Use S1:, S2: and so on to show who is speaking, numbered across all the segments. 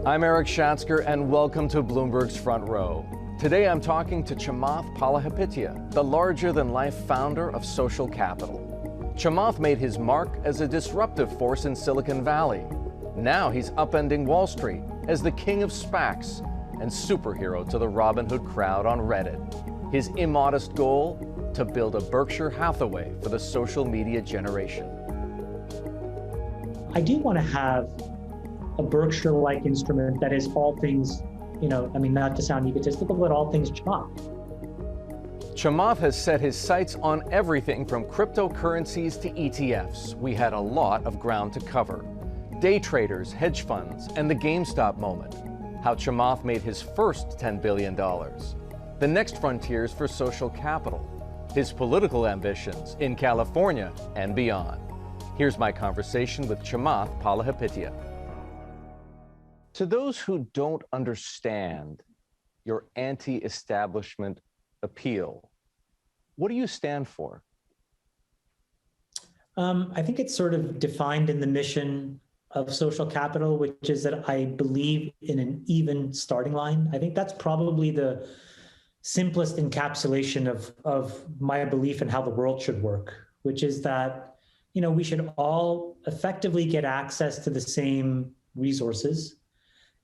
S1: I'm Eric Schatzker, and welcome to Bloomberg's Front Row. Today I'm talking to Chamath the larger-than-life founder of social capital. Chamath made his mark as a disruptive force in Silicon Valley. Now he's upending Wall Street as the king of SPACs and superhero to the Robinhood crowd on Reddit. His immodest goal? To build a Berkshire Hathaway for the social media generation.
S2: I do want to have a Berkshire-like instrument that is all things, not to sound egotistical, but all things Chamath.
S1: Chamath has set his sights on everything from cryptocurrencies to ETFs. We had a lot of ground to cover. Day traders, hedge funds, and the GameStop moment. How Chamath made his first $10 billion. The next frontiers for social capital. His political ambitions in California and beyond. Here's my conversation with Chamath Palihapitiya. To those who don't understand your anti-establishment appeal, what do you stand for?
S2: I think it's sort of defined in the mission of social capital, which is that I believe in an even starting line. I think that's probably the simplest encapsulation of my belief in how the world should work, which is that, we should all effectively get access to the same resources,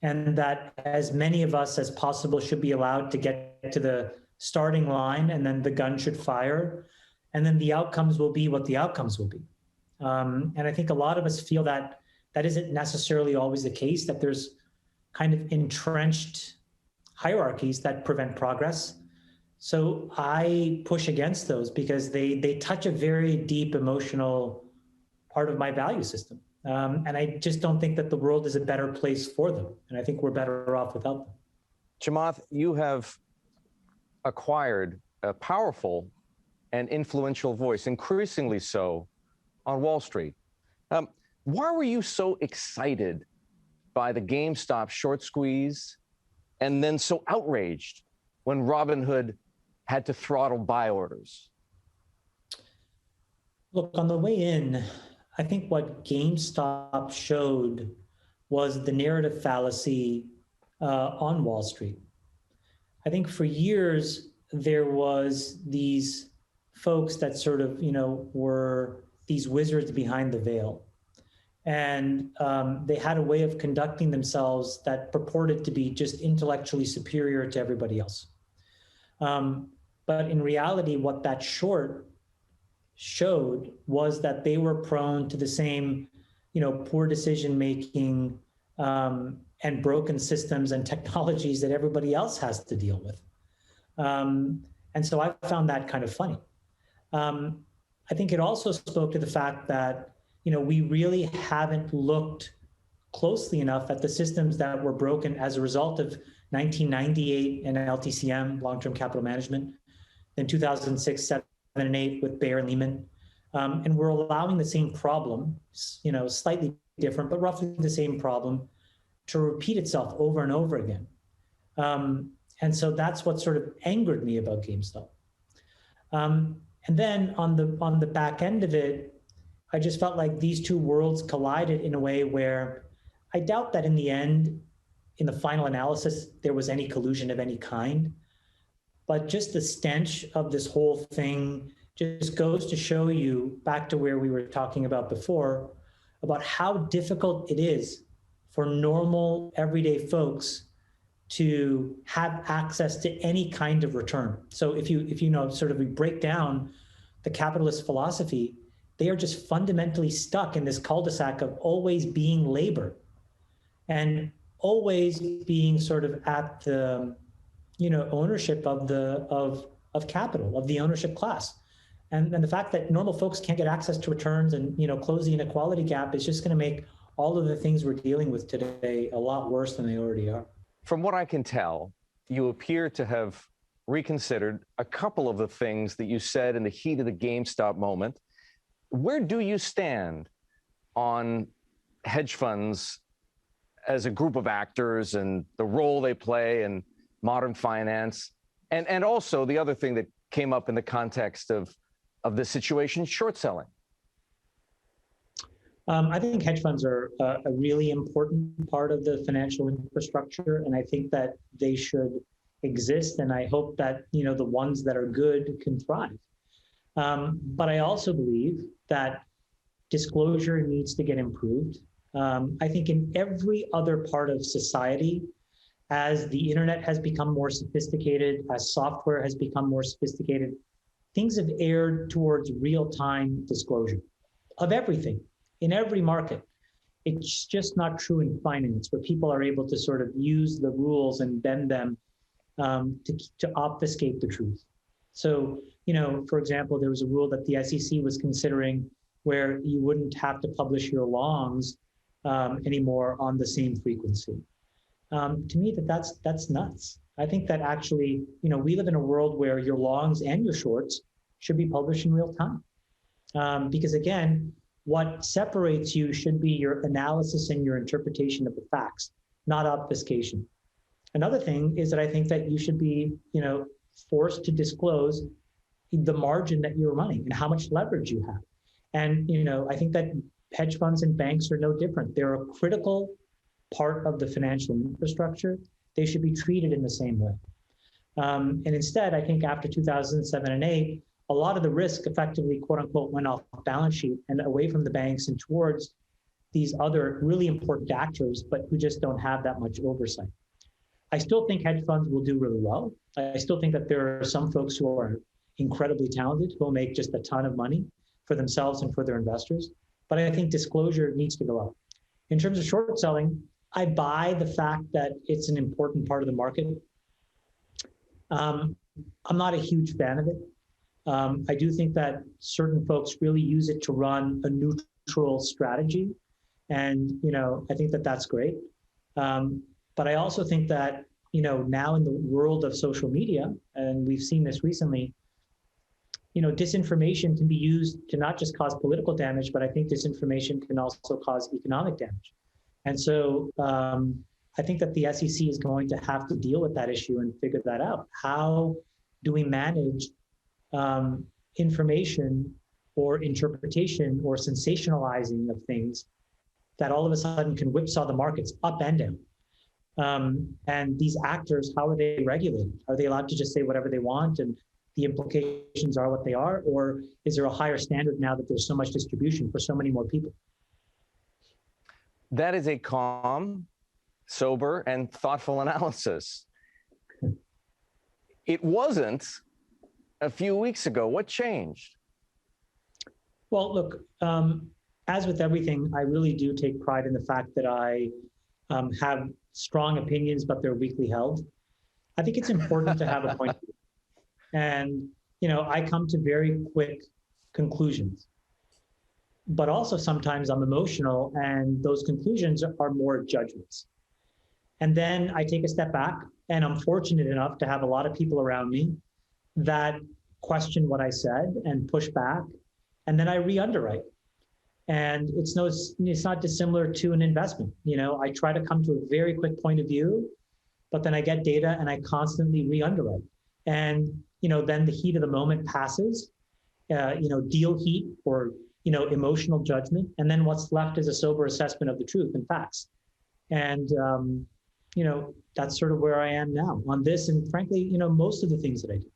S2: and that as many of us as possible should be allowed to get to the starting line, and then the gun should fire, and then the outcomes will be what the outcomes will be. And I think a lot of us feel that that isn't necessarily always the case, that there's kind of entrenched hierarchies that prevent progress. So I push against those because they touch a very deep emotional part of my value system. And I just don't think that the world is a better place for them. And I think we're better off without them.
S1: Chamath, you have acquired a powerful and influential voice, increasingly so on Wall Street. Why were you so excited by the GameStop short squeeze and then so outraged when Robinhood had to throttle buy orders?
S2: Look, on the way in, I think what GameStop showed was the narrative fallacy on Wall Street. I think for years, there was these folks that sort of, were these wizards behind the veil. And they had a way of conducting themselves that purported to be just intellectually superior to everybody else. But in reality, what that short showed was that they were prone to the same, poor decision-making and broken systems and technologies that everybody else has to deal with. And so I found that kind of funny. I think it also spoke to the fact that, we really haven't looked closely enough at the systems that were broken as a result of 1998 and LTCM, long-term capital management, then 2006, 7, and 8 with Bear and Lehman. And we're allowing the same problem, slightly different, but roughly the same problem to repeat itself over and over again. And so that's what sort of angered me about GameStop. And then on the back end of it, I just felt like these two worlds collided in a way where I doubt that in the end, in the final analysis, there was any collusion of any kind. But just the stench of this whole thing just goes to show you, back to where we were talking about before, about how difficult it is for normal, everyday folks to have access to any kind of return. So if you sort of we break down the capitalist philosophy, they are just fundamentally stuck in this cul-de-sac of always being labor and always being sort of at the ownership of capital, of the ownership class. And the fact that normal folks can't get access to returns and close the inequality gap is just going to make all of the things we're dealing with today a lot worse than they already are.
S1: From what I can tell, you appear to have reconsidered a couple of the things that you said in the heat of the GameStop moment. Where do you stand on hedge funds as a group of actors and the role they play in modern finance? And also the other thing that came up in the context of the situation, short selling.
S2: I think hedge funds are a really important part of the financial infrastructure, and I think that they should exist. And I hope that the ones that are good can thrive. But I also believe that disclosure needs to get improved. I think in every other part of society, as the internet has become more sophisticated, as software has become more sophisticated, things have erred towards real-time disclosure of everything in every market. It's just not true in finance, where people are able to sort of use the rules and bend them to obfuscate the truth. So, for example, there was a rule that the SEC was considering where you wouldn't have to publish your longs anymore on the same frequency. To me, that's nuts. I think that actually, we live in a world where your longs and your shorts should be published in real time. Because again, what separates you should be your analysis and your interpretation of the facts, not obfuscation. Another thing is that I think that you should be, forced to disclose the margin that you're running and how much leverage you have. And, I think that hedge funds and banks are no different. They're a critical part of the financial infrastructure. They should be treated in the same way. And instead, I think after 2007 and 8, a lot of the risk effectively, quote unquote, went off balance sheet and away from the banks and towards these other really important actors, but who just don't have that much oversight. I still think hedge funds will do really well. I still think that there are some folks who are incredibly talented who will make just a ton of money for themselves and for their investors. But I think disclosure needs to go up. In terms of short selling, I buy the fact that it's an important part of the market. I'm not a huge fan of it. I do think that certain folks really use it to run a neutral strategy. And, I think that that's great. But I also think that, now in the world of social media, and we've seen this recently, disinformation can be used to not just cause political damage, but I think disinformation can also cause economic damage. And so I think that the SEC is going to have to deal with that issue and figure that out. How do we manage information or interpretation or sensationalizing of things that all of a sudden can whipsaw the markets up and down? And these actors, how are they regulated? Are they allowed to just say whatever they want and the implications are what they are? Or is there a higher standard now that there's so much distribution for so many more people?
S1: That is a calm, sober, and thoughtful analysis. It wasn't a few weeks ago. What changed?
S2: Well, look, as with everything, I really do take pride in the fact that I have strong opinions, but they're weakly held. I think it's important to have a point of view. And, I come to very quick conclusions. But also sometimes I'm emotional and those conclusions are more judgments. And then I take a step back, and I'm fortunate enough to have a lot of people around me that question what I said and push back, and then I re-underwrite. And it's not dissimilar to an investment. I try to come to a very quick point of view, but then I get data and I constantly re-underwrite. And then the heat of the moment passes, deal heat or emotional judgment, and then what's left is a sober assessment of the truth and facts. And that's sort of where I am now on this, and frankly, most of the things that I do.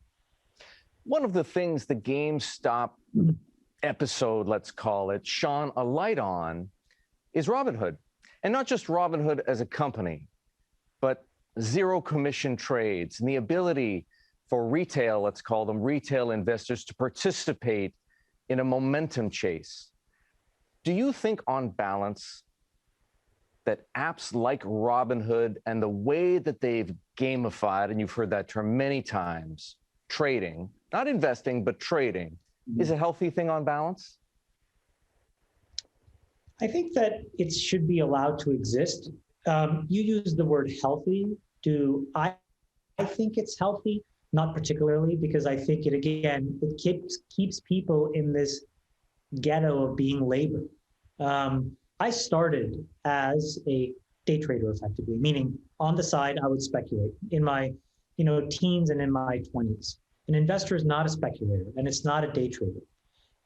S1: One of the things the GameStop episode, let's call it, shone a light on is Robinhood. And not just Robinhood as a company, but zero commission trades and the ability for retail, let's call them retail investors, to participate in a momentum chase. Do you think on balance that apps like Robinhood and the way that they've gamified, and you've heard that term many times, trading, not investing, but trading, is a healthy thing on balance?
S2: I think that it should be allowed to exist. You use the word healthy. Do I think it's healthy? Not particularly, because I think it keeps people in this ghetto of being labor. I started as a day trader effectively, meaning on the side, I would speculate in my teens and in my 20s. An investor is not a speculator, and it's not a day trader.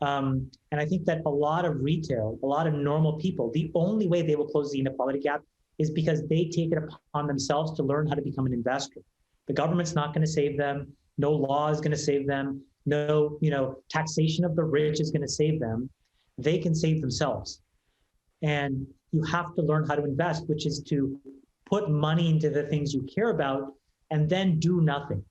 S2: And I think that a lot of retail, a lot of normal people, the only way they will close the inequality gap is because they take it upon themselves to learn how to become an investor. The government's not going to save them. No law is going to save them. No, taxation of the rich is going to save them. They can save themselves. And you have to learn how to invest, which is to put money into the things you care about and then do nothing.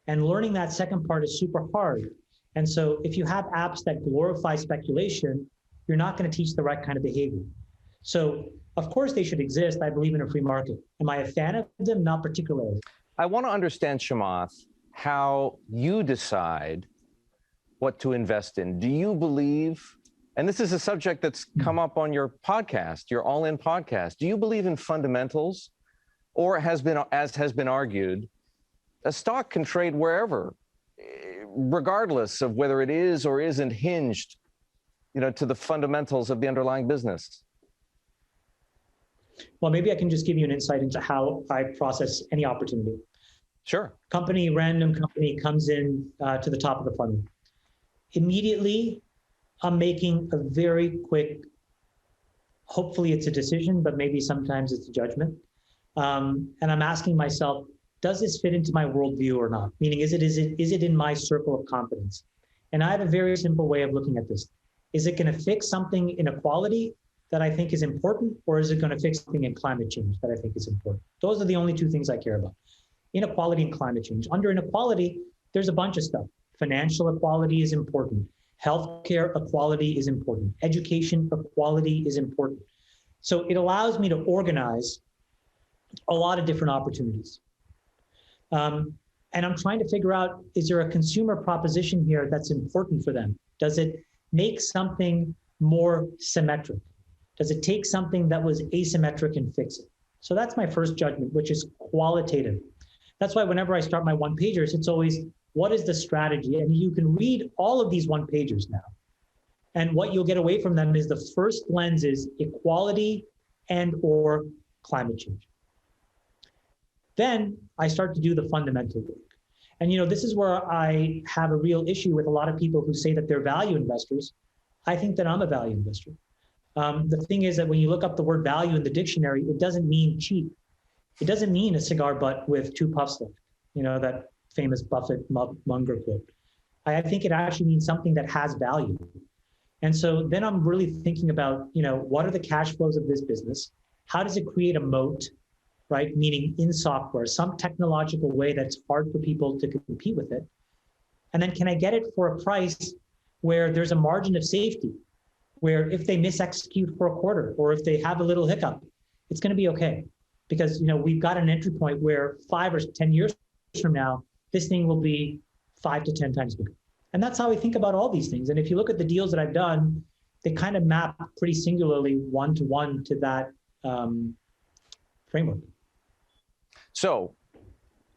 S2: And learning that second part is super hard. And so if you have apps that glorify speculation, you're not going to teach the right kind of behavior. So of course they should exist. I believe in a free market. Am I a fan of them? Not particularly.
S1: I want to understand, Chamath, how you decide what to invest in. Do you believe, and this is a subject that's come up on your podcast, your All In podcast, do you believe in fundamentals, or as has been argued, a stock can trade wherever, regardless of whether it is or isn't hinged, to the fundamentals of the underlying business?
S2: Well, maybe I can just give you an insight into how I process any opportunity.
S1: Sure.
S2: Random company comes in to the top of the funnel. Immediately, I'm making a very quick, hopefully it's a decision, but maybe sometimes it's a judgment. And I'm asking myself, does this fit into my worldview or not? Meaning, is it in my circle of competence? And I have a very simple way of looking at this. Is it going to fix something in inequality that I think is important, or is it going to fix something in climate change that I think is important? Those are the only two things I care about. Inequality and climate change. Under inequality, there's a bunch of stuff. Financial equality is important. Healthcare equality is important. Education equality is important. So it allows me to organize a lot of different opportunities. And I'm trying to figure out, is there a consumer proposition here that's important for them? Does it make something more symmetric? Does it take something that was asymmetric and fix it? So that's my first judgment, which is qualitative. That's why whenever I start my one-pagers, it's always, what is the strategy? And you can read all of these one-pagers now. And what you'll get away from them is the first lens is equality and or climate change. Then I start to do the fundamental work. And this is where I have a real issue with a lot of people who say that they're value investors. I think that I'm a value investor. The thing is that when you look up the word value in the dictionary, it doesn't mean cheap. It doesn't mean a cigar butt with 2 puffs left, that famous Buffett Munger quote. I think it actually means something that has value. And so then I'm really thinking about, what are the cash flows of this business? How does it create a moat, right? Meaning in software, some technological way that's hard for people to compete with it. And then can I get it for a price where there's a margin of safety, where if they misexecute for a quarter or if they have a little hiccup, it's going to be okay. Because we've got an entry point where 5 or 10 years from now, this thing will be 5 to 10 times bigger. And that's how we think about all these things. And if you look at the deals that I've done, they kind of map pretty singularly one-to-one to that framework.
S1: So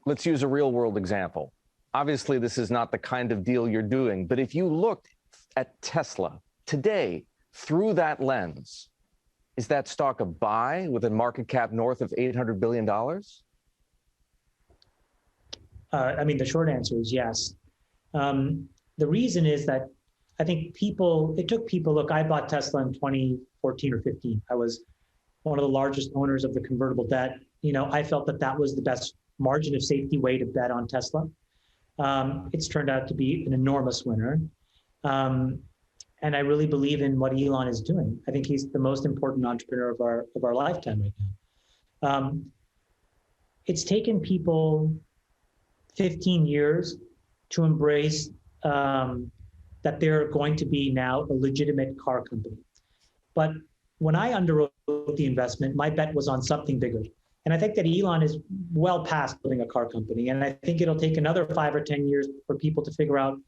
S1: let's use a real world example. Obviously, this is not the kind of deal you're doing, but if you looked at Tesla today through that lens, is that stock a buy with a market cap north of $800 billion?
S2: The short answer is yes. The reason is that I think it took people, look, I bought Tesla in 2014 or 15. I was one of the largest owners of the convertible debt. I felt that was the best margin of safety way to bet on Tesla. It's turned out to be an enormous winner. And I really believe in what Elon is doing. I think he's the most important entrepreneur of our lifetime right now. It's taken people 15 years to embrace that they're going to be now a legitimate car company. But when I underwrote the investment, my bet was on something bigger. And I think that Elon is well past building a car company. And I think it'll take another 5 or 10 years for people to figure out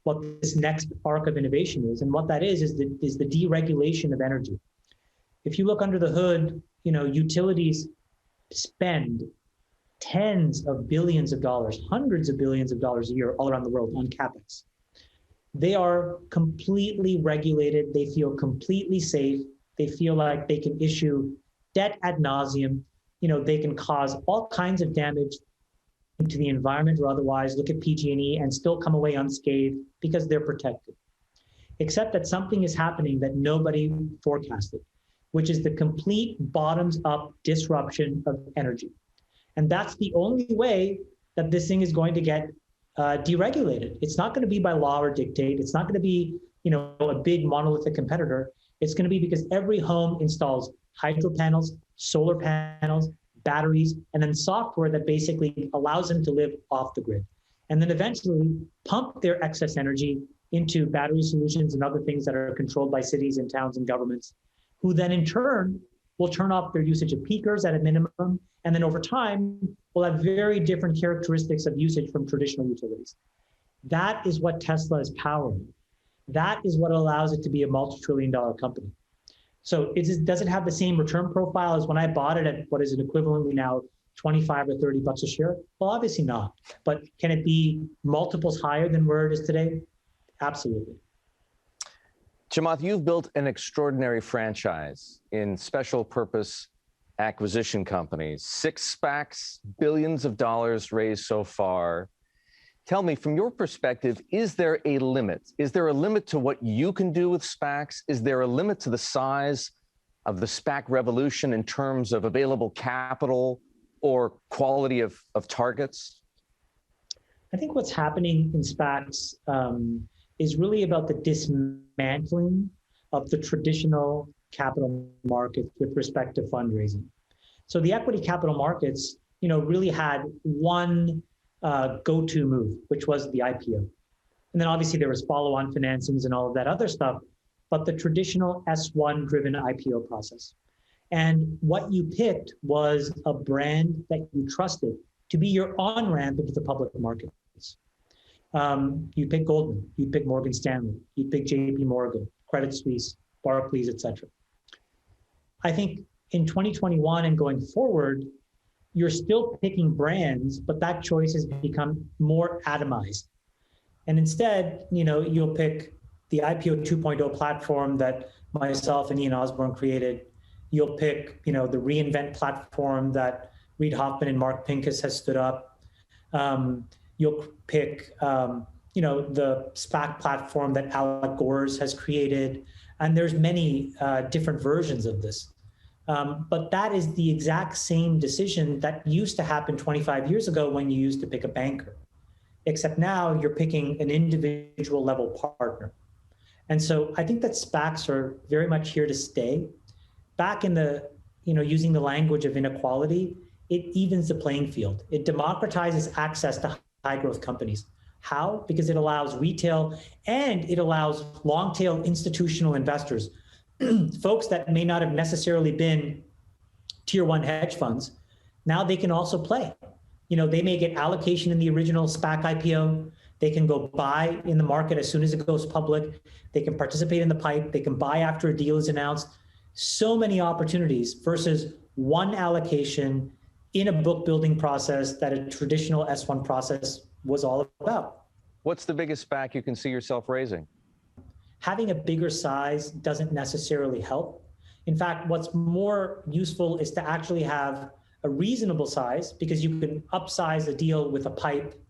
S2: what this next arc of innovation is. And what that is the deregulation of energy. If you look under the hood, utilities spend tens of billions of dollars, hundreds of billions of dollars a year all around the world on CapEx. They are completely regulated. They feel completely safe. They feel like they can issue debt ad nauseum. They can cause all kinds of damage to the environment or otherwise, look at PG&E and still come away unscathed because they're protected. except that something is happening that nobody forecasted, which is the complete bottoms-up disruption of energy. And that's the only way that this thing is going to get deregulated. It's not going to be by law or dictate. It's not going to be, a big monolithic competitor. It's going to be because every home installs hydro panels, solar panels, batteries, and then software that basically allows them to live off the grid. And then eventually pump their excess energy into battery solutions and other things that are controlled by cities and towns and governments, who then in turn will turn off their usage of peakers at a minimum. And then over time, will have very different characteristics of usage from traditional utilities. That is what Tesla is powering. That is what allows it to be a multi-trillion-dollar company. So does it have the same return profile as when I bought it at what is it equivalently now 25 or 30 bucks a share? Well, obviously not. But can it be multiples higher than where it is today? Absolutely.
S1: Chamath, you've built an extraordinary franchise in special purpose acquisition companies. 6 SPACs, billions of dollars raised so far. Tell me, from your perspective, is there a limit? Is there a limit to what you can do with SPACs? Is there a limit to the size of the SPAC revolution in terms of available capital or quality of targets?
S2: I think what's happening in SPACs is really about the dismantling of the traditional capital markets with respect to fundraising. So the equity capital markets, really had one go-to move, which was the IPO. And then obviously there was follow-on financings and all of that other stuff, but the traditional S1 driven IPO process. And what you picked was a brand that you trusted to be your on-ramp into the public markets. You pick Goldman, you pick Morgan Stanley, you pick JP Morgan, Credit Suisse, Barclays, et cetera. I think in 2021 and going forward, you're still picking brands, but that choice has become more atomized. And instead, you'll pick the IPO 2.0 platform that myself and Ian Osborne created. You'll pick, the reInvent platform that Reid Hoffman and Mark Pincus has stood up. You'll pick, the SPAC platform that Alec Gores has created. And there's many different versions of this. But that is the exact same decision that used to happen 25 years ago when you used to pick a banker. Except now you're picking an individual level partner. And so I think that SPACs are very much here to stay. Back in the, using the language of inequality, it evens the playing field. It democratizes access to high growth companies. How? Because it allows retail and it allows long tail institutional investors, folks that may not have necessarily been tier one hedge funds. Now they can also play. They may get allocation in the original SPAC IPO. They can go buy in the market as soon as it goes public. They can participate in the pipe. They can buy after a deal is announced. So many opportunities versus one allocation in a book building process that a traditional S1 process was all about.
S1: What's the biggest SPAC you can see yourself raising?
S2: Having a bigger size doesn't necessarily help. In fact, what's more useful is to actually have a reasonable size, because you can upsize a deal with a pipe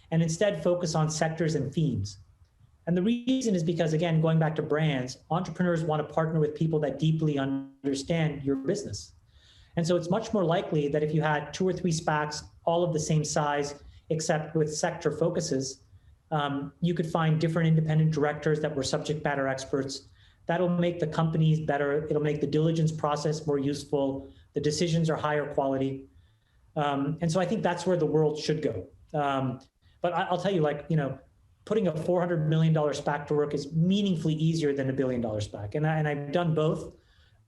S2: and instead focus on sectors and themes. And the reason is because, again, going back to brands, entrepreneurs want to partner with people that deeply understand your business. And so it's much more likely that if you had 2 or 3 SPACs, all of the same size, except with sector focuses, you could find different independent directors that were subject matter experts. That'll make the companies better. It'll make the diligence process more useful. The decisions are higher quality. And so I think that's where the world should go. But I'll tell you, putting a $400 million SPAC to work is meaningfully easier than a $1 billion SPAC. And I've done both,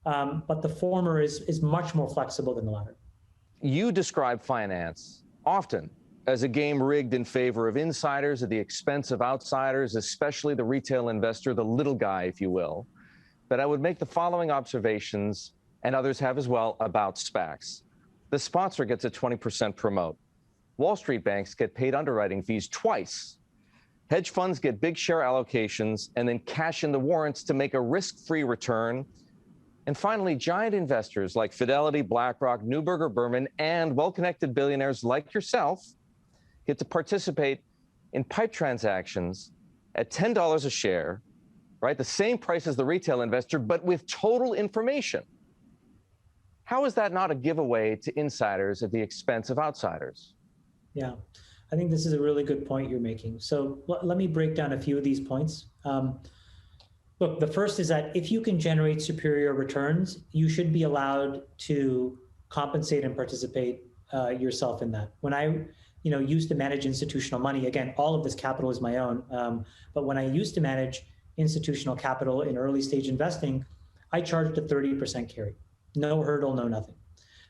S2: but the former is much more flexible than the latter.
S1: You describe finance often as a game rigged in favor of insiders at the expense of outsiders, especially the retail investor, the little guy, if you will. But I would make the following observations, and others have as well, about SPACs. The sponsor gets a 20% promote. Wall Street banks get paid underwriting fees twice. Hedge funds get big share allocations and then cash in the warrants to make a risk-free return. And finally, giant investors like Fidelity, BlackRock, Neuberger Berman, and well-connected billionaires like yourself get to participate in pipe transactions at $10 a share right? The same price as the retail investor, but with total information. How is that not a giveaway to insiders at the expense of outsiders?
S2: Yeah, I think this is a really good point you're making. So let me break down a few of these points. Look, the first is that if you can generate superior returns, you should be allowed to compensate and participate yourself in that. When I used to manage institutional money, again, all of this capital is my own, but when I used to manage institutional capital in early stage investing, I charged a 30% carry. No hurdle, no nothing.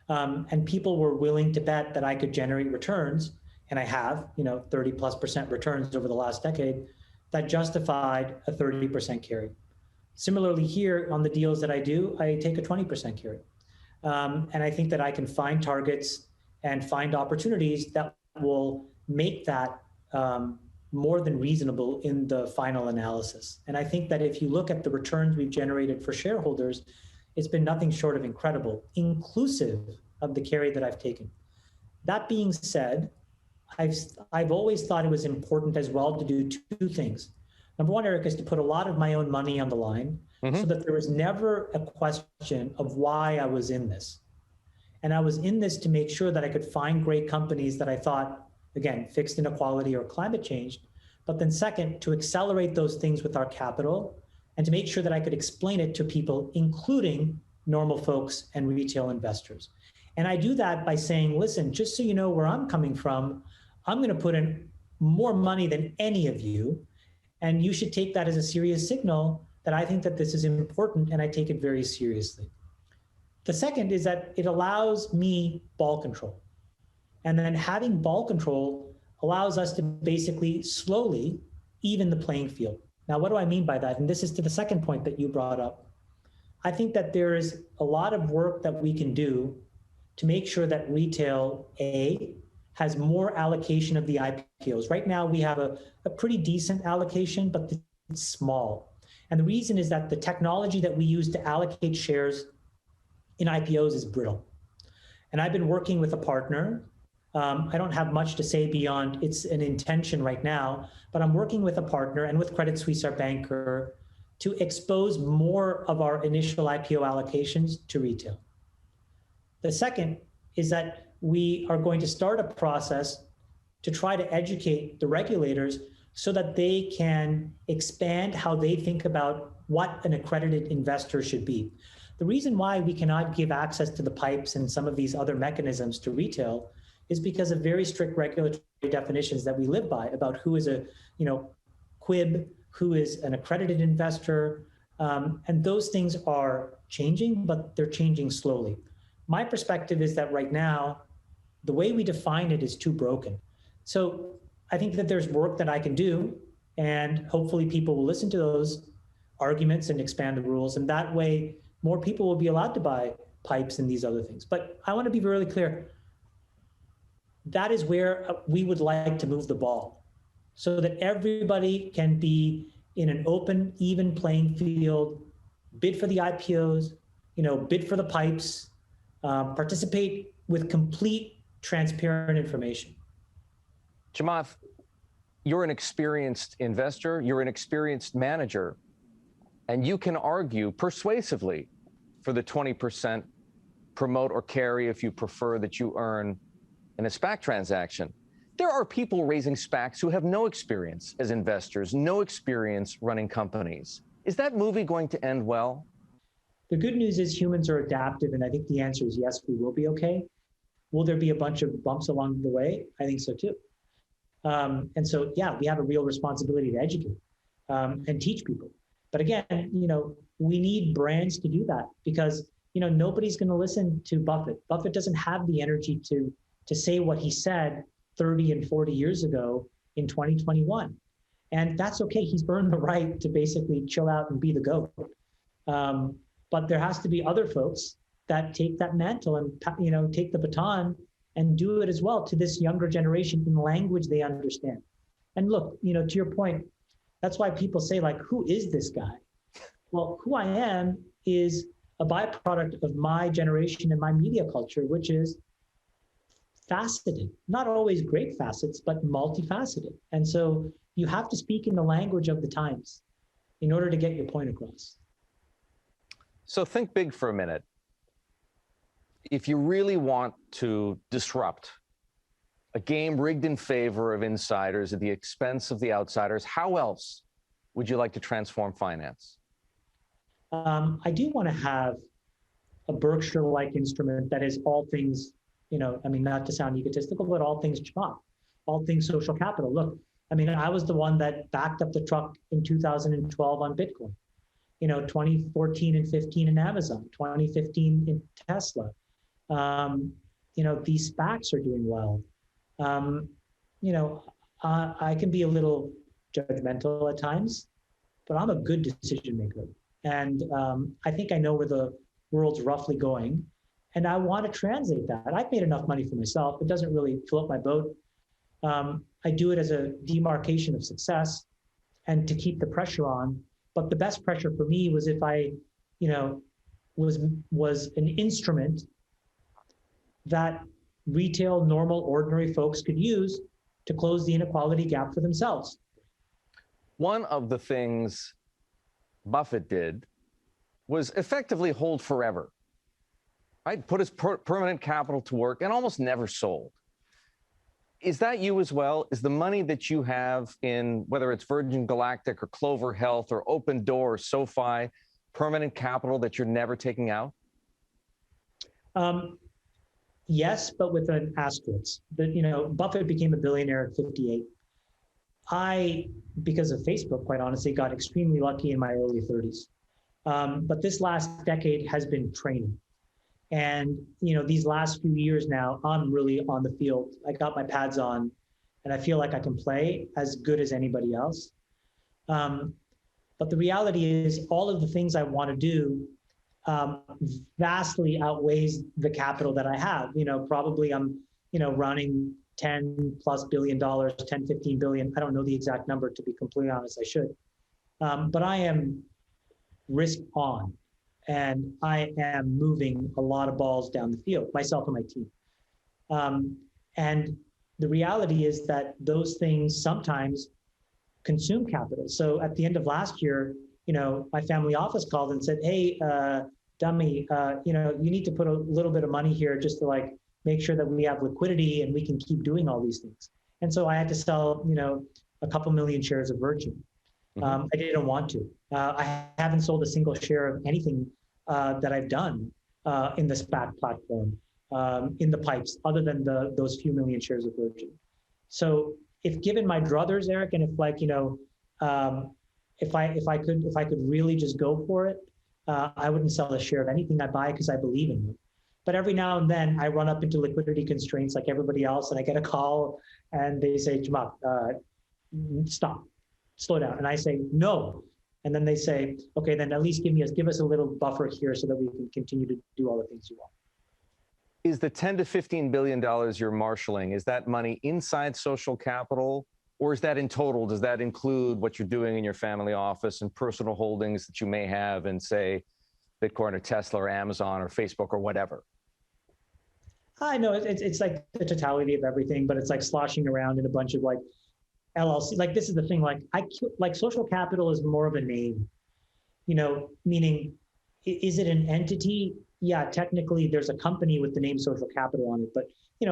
S2: And people were willing to bet that I could generate returns, and I have, 30+% returns over the last decade, that justified a 30% carry. Similarly here, on the deals that I do, I take a 20% carry. And I think that I can find targets and find opportunities that will make that more than reasonable in the final analysis. And I think that if you look at the returns we've generated for shareholders, it's been nothing short of incredible, inclusive of the carry that I've taken. That being said, I've always thought it was important as well to do two things. Number one, Eric, is to put a lot of my own money on the line so that there was never a question of why I was in this. And I was in this to make sure that I could find great companies that I thought, again, fixed inequality or climate change. But then second, to accelerate those things with our capital and to make sure that I could explain it to people, including normal folks and retail investors. And I do that by saying, listen, just so you know where I'm coming from, I'm going to put in more money than any of you. And you should take that as a serious signal that I think that this is important and I take it very seriously. The second is that it allows me ball control. And then having ball control allows us to basically slowly even the playing field. Now, what do I mean by that? And this is to the second point that you brought up. I think that there is a lot of work that we can do to make sure that retail, A, has more allocation of the IPOs. Right now, we have a pretty decent allocation, but it's small. And the reason is that the technology that we use to allocate shares in IPOs is brittle. And I've been working with a partner. I don't have much to say beyond it's an intention right now, but I'm working with a partner and with Credit Suisse, our banker, to expose more of our initial IPO allocations to retail. The second is that we are going to start a process to try to educate the regulators so that they can expand how they think about what an accredited investor should be. The reason why we cannot give access to the pipes and some of these other mechanisms to retail is because of very strict regulatory definitions that we live by about who is a quib, who is an accredited investor, and those things are changing, but they're changing slowly. My perspective is that right now, the way we define it is too broken. So I think that there's work that I can do, and hopefully people will listen to those arguments and expand the rules, and that way more people will be allowed to buy pipes and these other things. But I want to be really clear. That is where we would like to move the ball so that everybody can be in an open, even playing field, bid for the IPOs, bid for the pipes, participate with complete transparent information.
S1: Chamath, you're an experienced investor, you're an experienced manager, and you can argue persuasively for the 20% promote or carry, if you prefer, that you earn in a SPAC transaction. There are people raising SPACs who have no experience as investors, no experience running companies. Is that movie going to end well?
S2: The good news is humans are adaptive, and I think the answer is yes, we will be okay. Will there be a bunch of bumps along the way? I think so too. And so, yeah, we have a real responsibility to educate and teach people. But again, we need brands to do that because, nobody's going to listen to Buffett. Buffett doesn't have the energy to say what he said 30 and 40 years ago in 2021. And that's okay. He's earned the right to basically chill out and be the GOAT. But there has to be other folks that take that mantle and, take the baton and do it as well to this younger generation in language they understand. And look, to your point, that's why people say, like, who is this guy? Well, who I am is a byproduct of my generation and my media culture, which is faceted, not always great facets, but multifaceted. And so you have to speak in the language of the times. in order to get your point across.
S1: So think big for a minute. If you really want to disrupt a game rigged in favor of insiders at the expense of the outsiders, how else would you like to transform finance?
S2: I do want to have a Berkshire-like instrument that is all things, I mean, not to sound egotistical, but all things Chamath, all things social capital. Look, I mean, I was the one that backed up the truck in 2012 on Bitcoin, 2014 and 15 in Amazon, 2015 in Tesla. These SPACs are doing well. I can be a little judgmental at times, but I'm a good decision maker. And I think I know where the world's roughly going. And I want to translate that. I've made enough money for myself. It doesn't really float my boat. I do it as a demarcation of success and to keep the pressure on. But the best pressure for me was if I, was an instrument that retail, normal, ordinary folks could use to close the inequality gap for themselves.
S1: One of the things Buffett did was effectively hold forever, right? Put his permanent capital to work and almost never sold. Is that you as well? Is the money that you have in, whether it's Virgin Galactic or Clover Health or Open Door or SoFi, permanent capital that you're never taking out?
S2: Yes, but with an asterisk. Buffett became a billionaire at 58. I, because of Facebook, quite honestly, got extremely lucky in my early 30s. But this last decade has been training. And, these last few years now, I'm really on the field. I got my pads on, and I feel like I can play as good as anybody else. But the reality is all of the things I want to do vastly outweighs the capital that I have. Probably I'm, running $10+ billion, 10, 15 billion. I don't know the exact number, to be completely honest, I should. But I am risk on, and I am moving a lot of balls down the field, myself and my team. And the reality is that those things sometimes consume capital. So at the end of last year, my family office called and said, hey, dummy, you need to put a little bit of money here just to make sure that we have liquidity and we can keep doing all these things. And so I had to sell, a couple million shares of Virgin. I didn't want to. I haven't sold a single share of anything that I've done in the SPAC platform, in the pipes, other than those few million shares of Virgin. So if given my druthers, Eric, and if I could really just go for it, I wouldn't sell a share of anything I buy because I believe in it. But every now and then I run up into liquidity constraints like everybody else, and I get a call and they say, Chamath, stop, slow down. And I say, no. And then they say, okay, then at least give us a little buffer here so that we can continue to do all the things you want.
S1: Is the $10 to $15 billion you're marshaling, is that money inside social capital, or is that in total? Does that include what you're doing in your family office and personal holdings that you may have in, say, Bitcoin or Tesla or Amazon or Facebook or whatever?
S2: I know it's like the totality of everything, but it's like sloshing around in a bunch of LLC. This is the thing, social capital is more of a name, meaning, is it an entity? Yeah, technically there's a company with the name social capital on it, but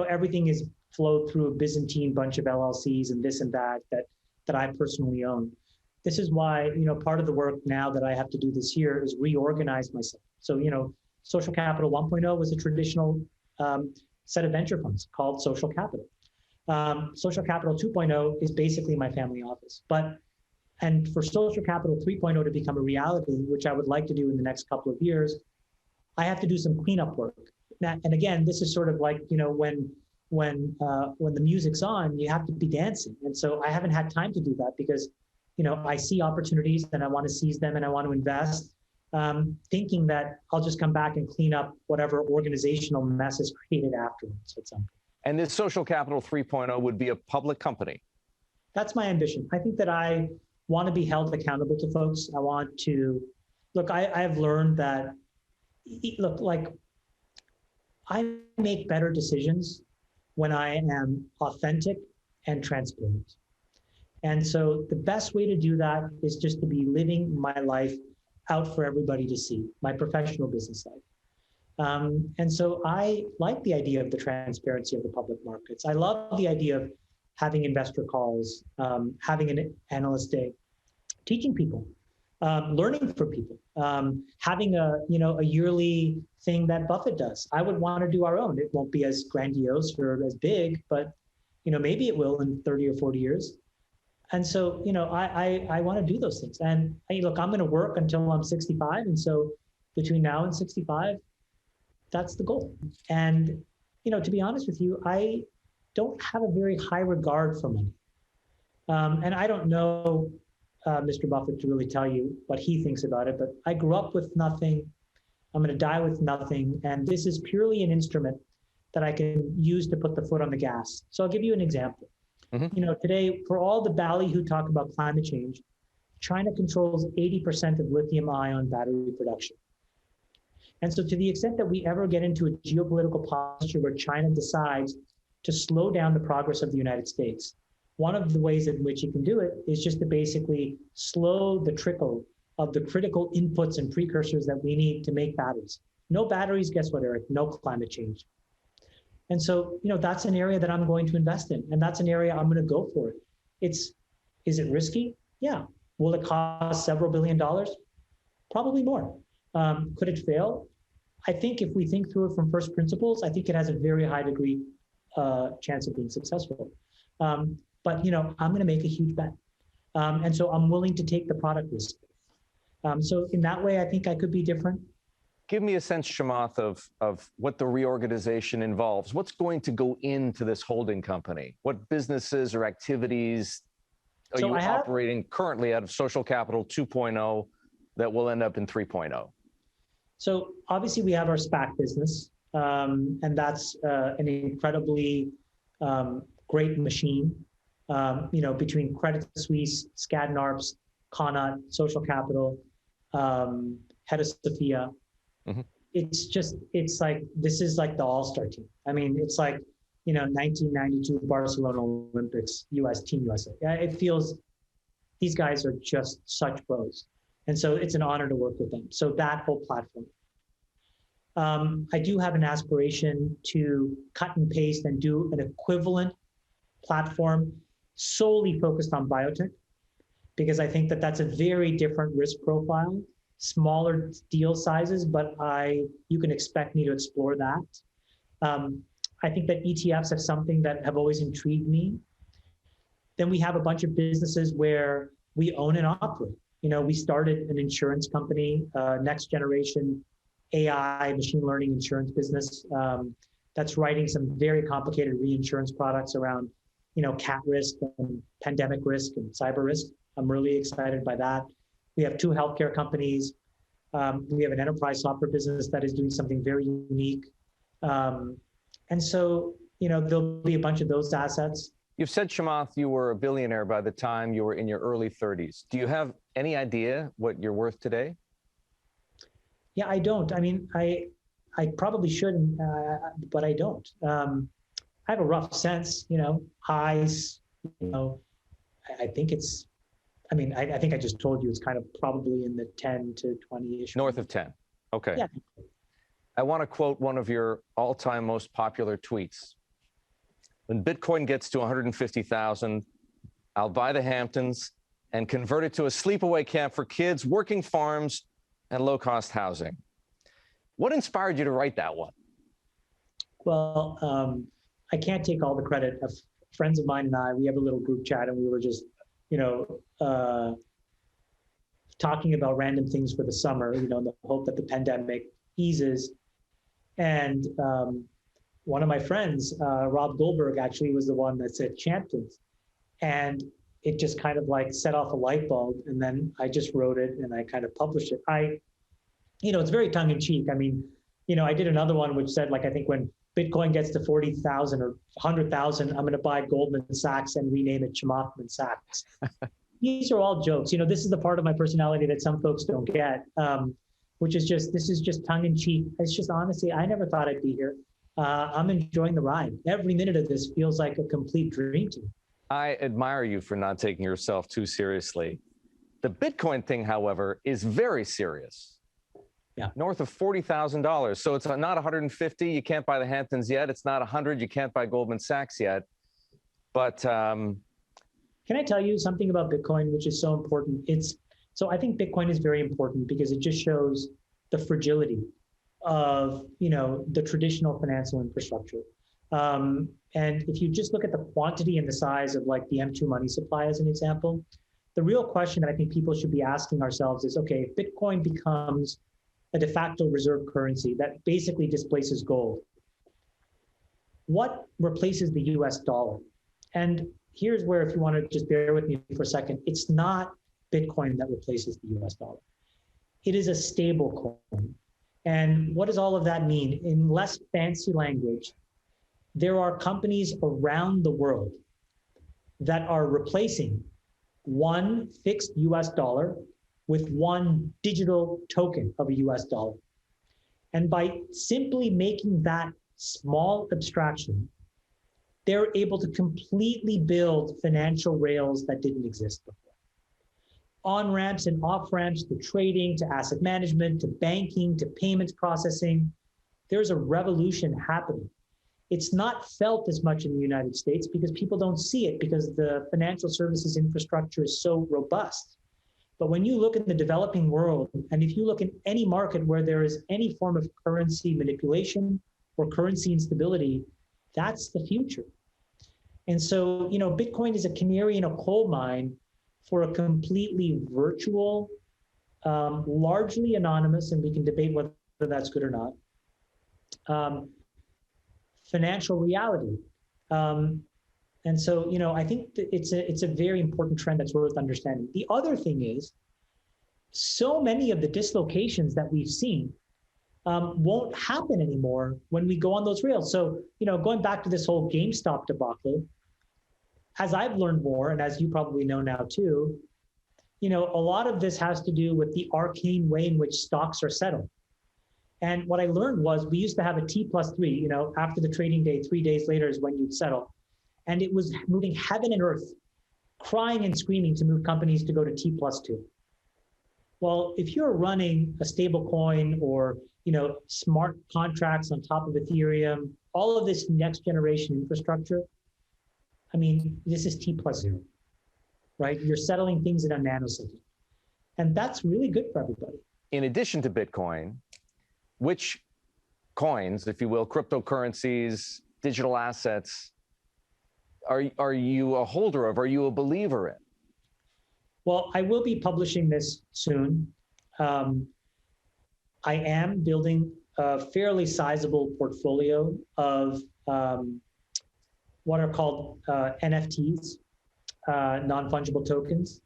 S2: everything is flowed through a Byzantine bunch of LLCs and this and that I personally own. This is why, part of the work now that I have to do this year is reorganize myself. So, Social Capital 1.0 was a traditional set of venture funds called Social Capital. Social Capital 2.0 is basically my family office. And for Social Capital 3.0 to become a reality, which I would like to do in the next couple of years, I have to do some cleanup work. And again, this is sort of like, when the music's on, you have to be dancing. And so I haven't had time to do that because, I see opportunities and I want to seize them and I want to invest, thinking that I'll just come back and clean up whatever organizational mess is created afterwards at some point.
S1: And this Social Capital 3.0 would be a public company?
S2: That's my ambition. I think that I want to be held accountable to folks. I want to, I've learned that, I make better decisions when I am authentic and transparent. And so the best way to do that is just to be living my life out for everybody to see, my professional business life. And so I like the idea of the transparency of the public markets. I love the idea of having investor calls, having an analyst day, teaching people, learning from people, having a yearly thing that Buffett does. I would want to do our own. It won't be as grandiose or as big, but maybe it will in 30 or 40 years. And so, I want to do those things. And look, I'm going to work until I'm 65. And so between now and 65, that's the goal. And, to be honest with you, I don't have a very high regard for money. And I don't know Mr. Buffett to really tell you what he thinks about it, but I grew up with nothing. I'm going to die with nothing. And this is purely an instrument that I can use to put the foot on the gas. So I'll give you an example. Mm-hmm. Today, for all the ballyhoo talk about climate change, China controls 80% of lithium-ion battery production. And so to the extent that we ever get into a geopolitical posture where China decides to slow down the progress of the United States, one of the ways in which it can do it is just to basically slow the trickle of the critical inputs and precursors that we need to make batteries. No batteries, guess what, Eric? No climate change. And so, that's an area that I'm going to invest in, and that's an area I'm going to go for it. Is it risky? Yeah. Will it cost several $1 billion? Probably more. Could it fail? I think if we think through it from first principles, I think it has a very high degree chance of being successful. But I'm going to make a huge bet. And so I'm willing to take the product risk. So in that way, I think I could be different.
S1: Give me a sense, Chamath, of what the reorganization involves. What's going to go into this holding company? What businesses or activities are you operating currently out of Social Capital 2.0 that will end up in 3.0?
S2: So obviously we have our SPAC business, and that's an incredibly great machine. Between Credit Suisse, Skadden Arps, Connaught, Social Capital, head of Sophia. Mm-hmm. It's like, this is like the all-star team. I mean, it's like, 1992 Barcelona Olympics, Team USA. It feels, these guys are just such pros. And so it's an honor to work with them. So that whole platform. I do have an aspiration to cut and paste and do an equivalent platform solely focused on biotech, because I think that that's a very different risk profile, smaller deal sizes, but you can expect me to explore that. I think that ETFs have something that have always intrigued me. Then we have a bunch of businesses where we own and operate. We started an insurance company, next generation AI, machine learning insurance business that's writing some very complicated reinsurance products around, cat risk and pandemic risk and cyber risk. I'm really excited by that. We have 2 healthcare companies. We have an enterprise software business that is doing something very unique. And so, there'll be a bunch of those assets.
S1: You've said, Chamath, you were a billionaire by the time you were in your early 30s. Do you have any idea what you're worth today?
S2: Yeah, I don't. I mean, I probably should, but I don't. I have a rough sense, highs, I think it's, I think I just told you it's kind of probably in the 10 to 20-ish.
S1: North of 10. Okay.
S2: Yeah.
S1: I want to quote one of your all-time most popular tweets. When Bitcoin gets to 150,000, I'll buy the Hamptons and convert it to a sleepaway camp for kids, working farms, and low-cost housing. What inspired you to write that one?
S2: Well, I can't take all the credit. Friends of mine and I, we have a little group chat, and we were just, talking about random things for the summer, in the hope that the pandemic eases. And one of my friends, Rob Goldberg, actually was the one that said Champtons. And it just kind of like set off a light bulb. And then I just wrote it and I kind of published it. It's very tongue in cheek. I mean, I did another one which said, like, I think when Bitcoin gets to 40,000 or 100,000, I'm going to buy Goldman Sachs and rename it Chamath and Sachs. These are all jokes. This is the part of my personality that some folks don't get, which is this is just tongue in cheek. It's just, honestly, I never thought I'd be here. I'm enjoying the ride. Every minute of this feels like a complete dream to me.
S1: I admire you for not taking yourself too seriously. The Bitcoin thing, however, is very serious.
S2: Yeah.
S1: North of $40,000. So it's not 150. You can't buy the Hamptons yet. It's not 100. You can't buy Goldman Sachs yet. But
S2: can I tell you something about Bitcoin, which is so important? So I think Bitcoin is very important because it just shows the fragility of the traditional financial infrastructure. And if you just look at the quantity and the size of like the M2 money supply as an example, the real question that I think people should be asking ourselves is, okay, if Bitcoin becomes a de facto reserve currency that basically displaces gold, what replaces the US dollar? And here's where, if you want to just bear with me for a second, it's not Bitcoin that replaces the US dollar. It is a stable coin. And what does all of that mean? In less fancy language, there are companies around the world that are replacing one fixed US dollar with one digital token of a US dollar. And by simply making that small abstraction, they're able to completely build financial rails that didn't exist before. On-ramps and off-ramps to trading, to asset management, to banking, to payments processing. There's a revolution happening. It's not felt as much in the United States because people don't see it because the financial services infrastructure is so robust. But when you look in the developing world, and if you look in any market where there is any form of currency manipulation or currency instability, that's the future. And so, Bitcoin is a canary in a coal mine for a completely virtual, largely anonymous, and we can debate whether that's good or not, financial reality. And so, I think that it's a very important trend that's worth understanding. The other thing is, so many of the dislocations that we've seen won't happen anymore when we go on those rails. So, going back to this whole GameStop debacle, as I've learned more, and as you probably know now too, a lot of this has to do with the arcane way in which stocks are settled. And what I learned was we used to have a T+3, after the trading day, 3 days later is when you'd settle. And it was moving heaven and earth, crying and screaming to move companies to go to T+2. Well, if you're running a stable coin or, smart contracts on top of Ethereum, all of this next generation infrastructure, this is T+0, right? You're settling things in a nanosecond. And that's really good for everybody.
S1: In addition to Bitcoin, which coins, if you will, cryptocurrencies, digital assets, are you a holder of? Are you a believer in?
S2: Well, I will be publishing this soon. I am building a fairly sizable portfolio of what are called NFTs, non-fungible tokens,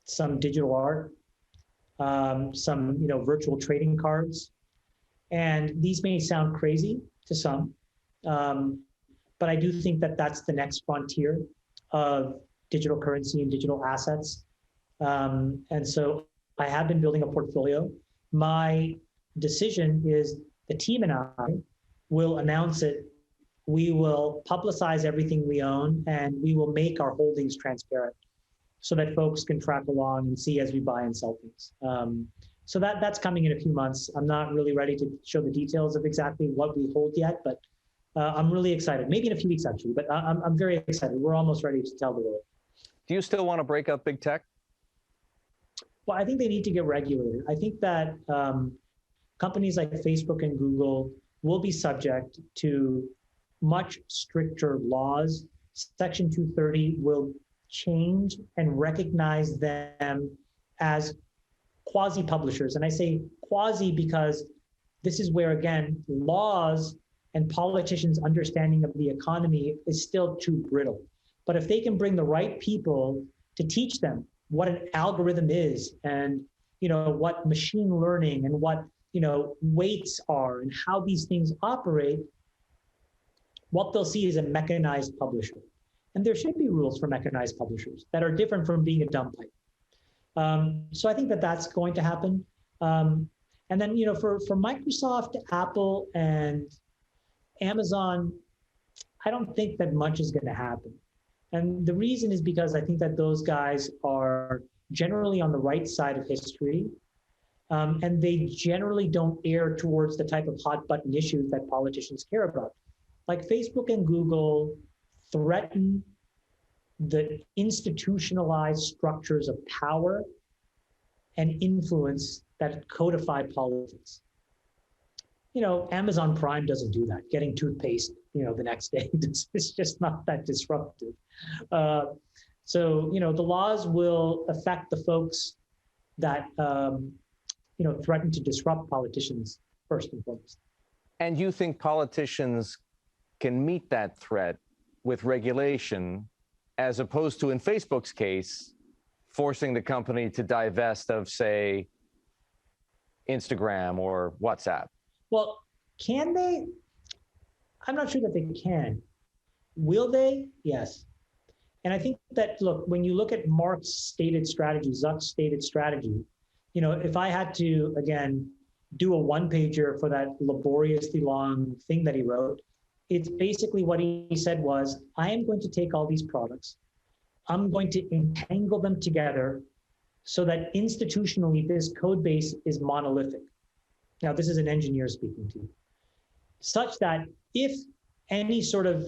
S2: some digital art, some virtual trading cards. And these may sound crazy to some, but I do think that that's the next frontier of digital currency and digital assets. And so I have been building a portfolio. My decision is the team and I will announce it. We will publicize everything we own, and we will make our holdings transparent so that folks can track along and see as we buy and sell things. So that's coming in a few months. I'm not really ready to show the details of exactly what we hold yet, but I'm really excited. Maybe in a few weeks, actually, but I'm very excited. We're almost ready to tell the world.
S1: Do you still want to break up big tech?
S2: Well, I think they need to get regulated. I think that companies like Facebook and Google will be subject to much stricter laws. Section 230 will change and recognize them as quasi-publishers. And I say quasi because this is where, again, laws and politicians' understanding of the economy is still too brittle. But if they can bring the right people to teach them what an algorithm is and what machine learning and what weights are and how these things operate, what they'll see is a mechanized publisher. And there should be rules for mechanized publishers that are different from being a dumb pipe. So I think that that's going to happen. And then, for Microsoft, Apple, and Amazon, I don't think that much is going to happen. And the reason is because I think that those guys are generally on the right side of history, and they generally don't err towards the type of hot button issues that politicians care about. Like Facebook and Google threaten the institutionalized structures of power and influence that codify politics. Amazon Prime doesn't do that. Getting toothpaste, the next day, it's just not that disruptive. So, the laws will affect the folks that, threaten to disrupt politicians first and foremost.
S1: And you think politicians can meet that threat with regulation, as opposed to, in Facebook's case, forcing the company to divest of, say, Instagram or WhatsApp?
S2: Well, can they? I'm not sure that they can. Will they? Yes. And I think that, look, when you look at Mark's stated strategy, Zuck's stated strategy, if I had to, again, do a one-pager for that laboriously long thing that he wrote, it's basically what he said was, I am going to take all these products, I'm going to entangle them together so that institutionally this code base is monolithic. Now, this is an engineer speaking to you, such that if any sort of,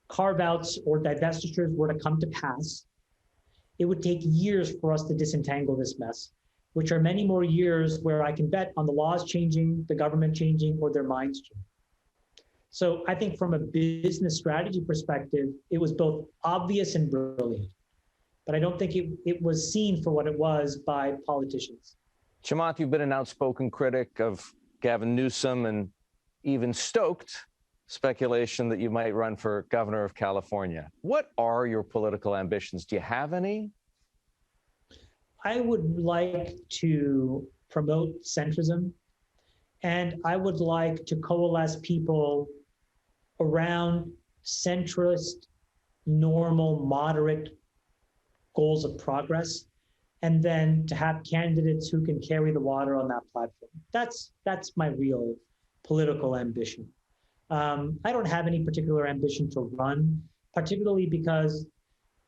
S2: carve-outs or divestitures were to come to pass, it would take years for us to disentangle this mess, which are many more years where I can bet on the laws changing, the government changing, or their minds changing. So I think from a business strategy perspective, it was both obvious and brilliant, but I don't think it was seen for what it was by politicians.
S1: Chamath, you've been an outspoken critic of Gavin Newsom and even stoked speculation that you might run for governor of California. What are your political ambitions? Do you have any?
S2: I would like to promote centrism, and I would like to coalesce people around centrist, normal, moderate goals of progress, and then to have candidates who can carry the water on that platform. That's my real political ambition. I don't have any particular ambition to run, particularly because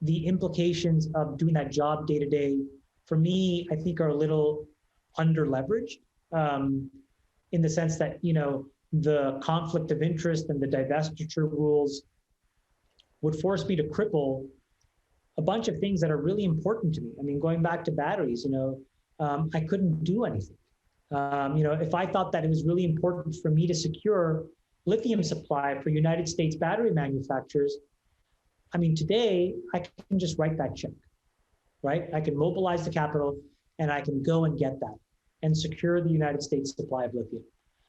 S2: the implications of doing that job day to day, for me, I think are a little under leveraged, in the sense that, the conflict of interest and the divestiture rules would force me to cripple a bunch of things that are really important to me. I mean, going back to batteries, I couldn't do anything. If I thought that it was really important for me to secure lithium supply for United States battery manufacturers, I mean, today I can just write that check, right? I can mobilize the capital and I can go and get that and secure the United States supply of lithium.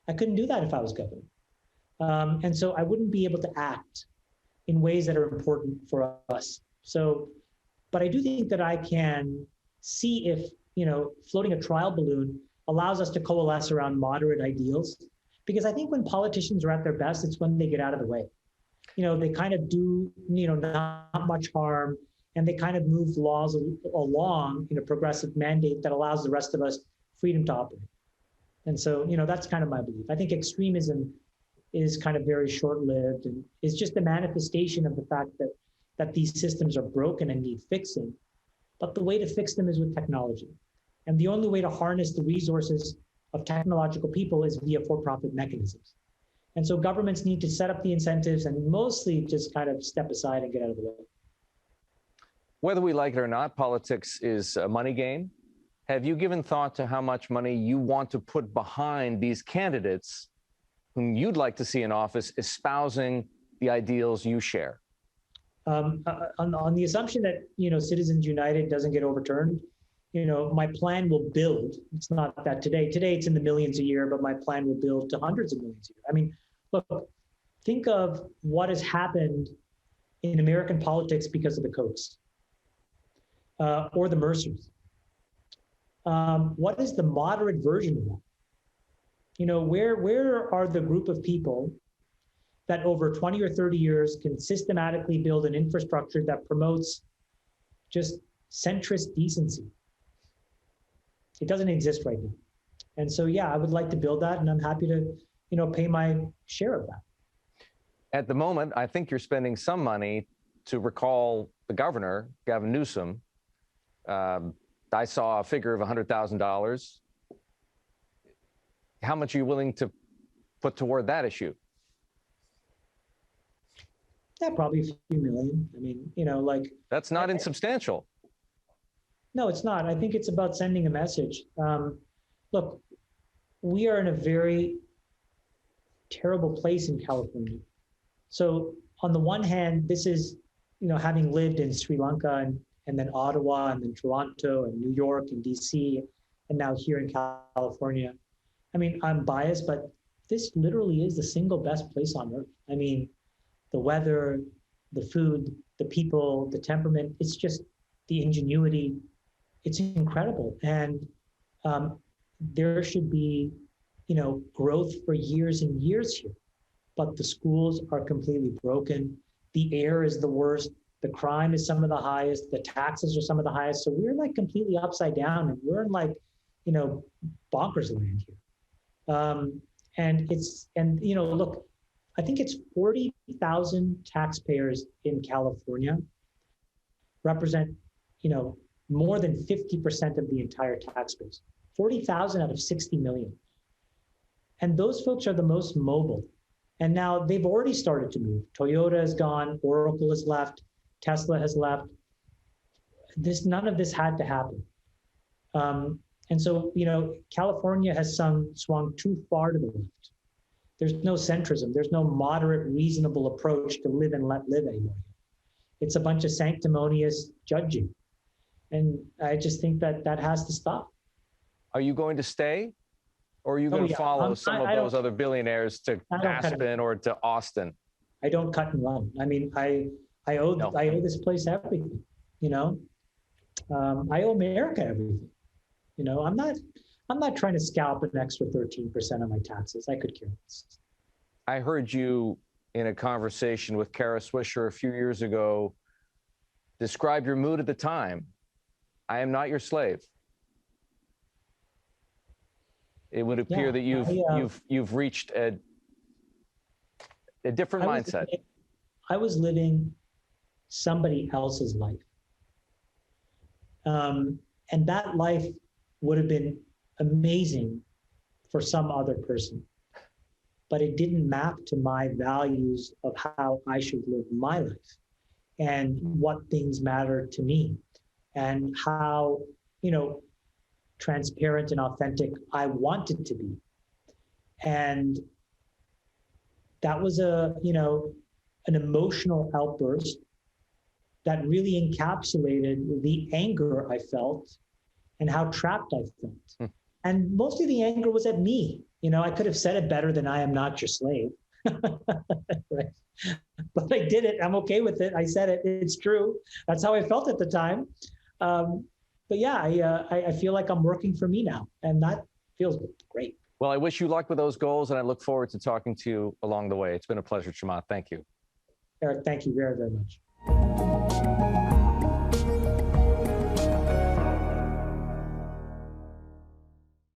S2: I couldn't do that if I was governor. And so I wouldn't be able to act in ways that are important for us. So, but I do think that I can see if, floating a trial balloon allows us to coalesce around moderate ideals. Because I think when politicians are at their best, it's when they get out of the way. They kind of do, not much harm, and they kind of move laws along in a progressive mandate that allows the rest of us freedom to operate. And so, that's kind of my belief. I think extremism is kind of very short-lived and is just a manifestation of the fact that these systems are broken and need fixing. But the way to fix them is with technology. And the only way to harness the resources of technological people is via for-profit mechanisms. And so governments need to set up the incentives and mostly just kind of step aside and get out of the way.
S1: Whether we like it or not, politics is a money game. Have you given thought to how much money you want to put behind these candidates whom you'd like to see in office espousing the ideals you share?
S2: On the assumption that, Citizens United doesn't get overturned, my plan will build. It's not that today it's in the millions a year, but my plan will build to hundreds of millions a year. I mean, look, think of what has happened in American politics because of the Kochs or the Mercers. What is the moderate version of that? Where are the group of people that over 20 or 30 years can systematically build an infrastructure that promotes just centrist decency? It doesn't exist right now. And so, yeah, I would like to build that, and I'm happy to, pay my share of that.
S1: At the moment, I think you're spending some money to recall the governor, Gavin Newsom. I saw a figure of $100,000. How much are you willing to put toward that issue?
S2: Yeah, probably a few million. I mean, like.
S1: That's not insubstantial.
S2: No, it's not. I think it's about sending a message. Look, we are in a very terrible place in California. So on the one hand, this is, having lived in Sri Lanka and then Ottawa and then Toronto and New York and DC and now here in California. I mean, I'm biased, but this literally is the single best place on earth. I mean, the weather, the food, the people, the temperament, it's just the ingenuity. It's incredible. And there should be, growth for years and years here. But the schools are completely broken. The air is the worst. The crime is some of the highest. The taxes are some of the highest. So we're like completely upside down, and we're in like, bonkers land here. Look, I think it's 40,000 taxpayers in California represent, more than 50% of the entire tax base. 40,000 out of 60 million. And those folks are the most mobile. And now they've already started to move. Toyota is gone, Oracle has left, Tesla has left. None of this had to happen. And so, California has swung too far to the left. There's no centrism. There's no moderate, reasonable approach to live and let live anymore. It's a bunch of sanctimonious judging. And I just think that has to stop.
S1: Are you going to stay? Or are you going to follow some of those other billionaires to Aspen or to Austin?
S2: I don't cut and run. I mean, I owe this place everything. I owe America everything. I'm not trying to scalp an extra 13% of my taxes. I could care less.
S1: I heard you in a conversation with Kara Swisher a few years ago describe your mood at the time. I am not your slave. It would appear that you've reached a different mindset.
S2: I was living somebody else's life. And that life would have been amazing for some other person. But it didn't map to my values of how I should live my life and what things matter to me and how, transparent and authentic I wanted to be. And that was an emotional outburst that really encapsulated the anger I felt and how trapped I felt. And most of the anger was at me. I could have said it better than I am not your slave. Right? But I did it. I'm okay with it. I said it. It's true. That's how I felt at the time. But yeah, I feel like I'm working for me now, and that feels great.
S1: Well, I wish you luck with those goals, and I look forward to talking to you along the way. It's been a pleasure, Chamath. Thank you.
S2: Eric, thank you very, very much.